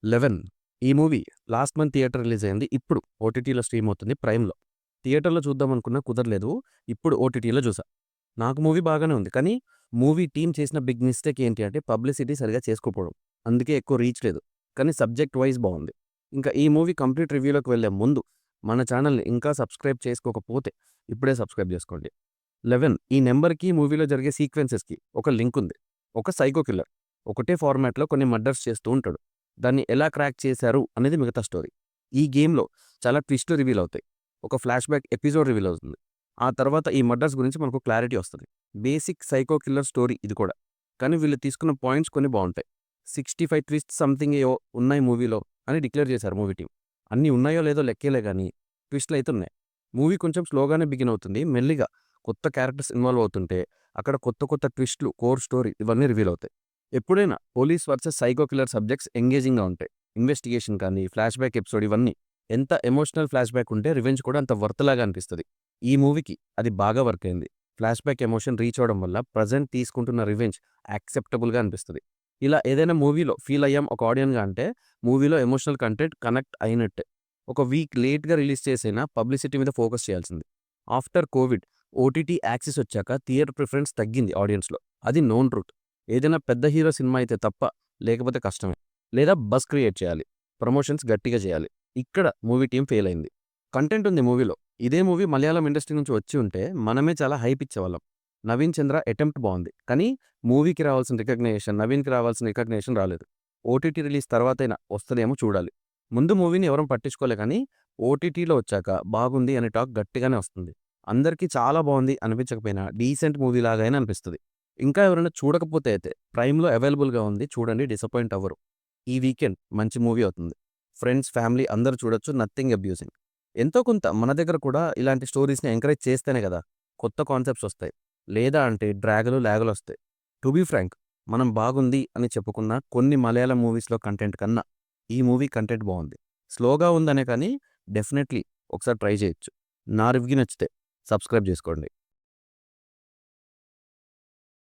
'Eleven' ఈ movie last month theatre release అయింది. ఇప్పుడు ఓటీటీలో స్ట్రీమ్ అవుతుంది ప్రైమ్‌లో. థియేటర్‌లో చూద్దామనుకున్నా కుదరలేదు. ఇప్పుడు ఓటీటీలో చూసా. నాకు మూవీ బాగానే ఉంది. కానీ మూవీ టీమ్ చేసిన బిగ్ మిస్టేక్ ఏంటి అంటే పబ్లిసిటీ సరిగ్గా చేసుకోకపోవడం. అందుకే ఎక్కువ రీచ్ లేదు. కానీ సబ్జెక్ట్ వైస్ బావుంది. ఇంకా ఈ మూవీ కంప్లీట్ రివ్యూలోకి వెళ్ళే ముందు మన ఛానెల్‌ని ఇంకా సబ్స్క్రైబ్ చేసుకోకపోతే ఇప్పుడే సబ్స్క్రైబ్ చేసుకోండి. 'లెవెన్' ఈ నంబర్‌కి మూవీలో జరిగే సీక్వెన్సెస్‌కి ఒక లింక్ ఉంది. ఒక సైకో కిల్లర్ ఒకటే ఫార్మాట్‌లో కొన్ని మర్డర్స్ చేస్తూ ఉంటాడు. దాన్ని ఎలా క్రాక్ చేశారు అనేది మిగతా స్టోరీ. ఈ గేమ్‌లో చాలా ట్విస్టులు రివీల్ అవుతాయి. ఒక ఫ్లాష్‌బ్యాక్ ఎపిసోడ్ రివీల్ అవుతుంది. ఆ తర్వాత ఈ మర్డర్స్ గురించి మనకు క్లారిటీ వస్తది. బేసిక్ సైకో కిల్లర్ స్టోరీ ఇది కూడా. కానీ వీళ్ళు తీసుకున్న పాయింట్స్ కొన్ని బావుంటాయి. 65 ట్విస్ట్స్ సంథింగ్ ఏవో ఉన్నాయి మూవీలో అని డిక్లేర్ చేశారు మూవీ టీమ్. అన్నీ ఉన్నాయో లేదో లెక్కేలే గానీ ట్విస్ట్‌లయితే ఉన్నాయి. మూవీ కొంచెం స్లోగానే బిగిన్ అవుతుంది. మెల్లిగా కొత్త క్యారెక్టర్స్ ఇన్వాల్వ్ అవుతుంటే అక్కడ కొత్త కొత్త ట్విస్ట్‌లు, కోర్ స్టోరీ ఇవన్నీ రివీల్ అవుతాయి. ఎప్పుడైనా police versus psycho killer subjects ఎంగేజింగ్‌గా ఉంటాయి. ఇన్వెస్టిగేషన్ కానీ, ఫ్లాష్‌బ్యాక్ ఎపిసోడ్ ఇవన్నీ ఎంత ఎమోషనల్ ఫ్లాష్‌బ్యాక్ ఉంటే రివెంజ్ కూడా అంత వర్త్‌లాగా అనిపిస్తది. ఈ మూవీకి అది బాగా వర్క్ అయింది. ఫ్లాష్‌బ్యాక్ ఎమోషన్ రీచ్ అవ్వడం వల్ల ప్రెజెంట్ తీసుకుంటున్న రివెంజ్ యాక్సెప్టబుల్‌గా అనిపిస్తది. ఇలా ఏదైనా మూవీలో ఫీల్ అయ్యాం ఒక ఆడియన్‌గా అంటే మూవీలో ఎమోషనల్ కంటెంట్ కనెక్ట్ అయినట్టే. ఒక వీక్ లేట్‌గా రిలీజ్ చేసైనా పబ్లిసిటీ మీద ఫోకస్ చేయాల్సింది. ఆఫ్టర్ కోవిడ్ ఓటీటీ యాక్సెస్ వచ్చాక థియేటర్ ప్రిఫరెన్స్ తగ్గింది ఆడియన్స్‌లో. అది నోన్ ట్రూత్. ఏదైనా పెద్ద హీరో సినిమా అయితే తప్ప, లేకపోతే కష్టమే. లేదా బజ్ క్రియేట్ చేయాలి. ప్రమోషన్స్ గట్టిగా చేయాలి. ఇక్కడ మూవీ టీమ్ ఫెయిల్ అయింది. కంటెంట్ ఉంది మూవీలో. ఇదే మూవీ మలయాళం ఇండస్ట్రీ నుంచి వచ్చి ఉంటే మనమే చాలా హైప్ ఇచ్చేవాళ్ళం. నవీన్ చంద్ర అటెంప్ట్ బావుంది. కానీ మూవీకి రావాల్సిన రికగ్నిషన్, నవీన్‌కి రావాల్సిన రికగ్నిషన్ రాలేదు. ఓటీటీ రిలీజ్ తర్వాతైనా వస్తదేమో చూడాలి. ముందు మూవీని ఎవరం పట్టించుకోలే కానీ ఓటీటీలో వచ్చాక బాగుంది అనే టాక్ గట్టిగానే వస్తుంది. అందరికీ చాలా బావుంది అనిపించకపోయినా డీసెంట్ మూవీ లాగైనా అనిపిస్తది. ఇంకా ఎవరైనా చూడకపోతే అయితే ప్రైమ్‌లో అవైలబుల్‌గా ఉంది. చూడండి, డిసప్పాయింట్ అవ్వరు. ఈ వీకెండ్ మంచి మూవీ అవుతుంది. ఫ్రెండ్స్, ఫ్యామిలీ అందరూ చూడొచ్చు. Nothing abusing. ఎంతో కొంత మన దగ్గర కూడా ఇలాంటి స్టోరీస్‌ని ఎంకరేజ్ చేస్తేనే కదా కొత్త కాన్సెప్ట్స్ వస్తాయి. లేదా అంటే డ్రాగులు, లాగులొస్తాయి. టు బీ ఫ్రాంక్, మనం బాగుంది అని చెప్పుకున్న కొన్ని మలయాళం మూవీస్‌లో కంటెంట్ కన్నా ఈ మూవీ కంటెంట్ బావుంది. స్లోగా ఉందనే కానీ డెఫినెట్‌లీ ఒకసారి ట్రై చేయొచ్చు. నా రివ్యూ నచ్చితే సబ్స్క్రైబ్ చేసుకోండి.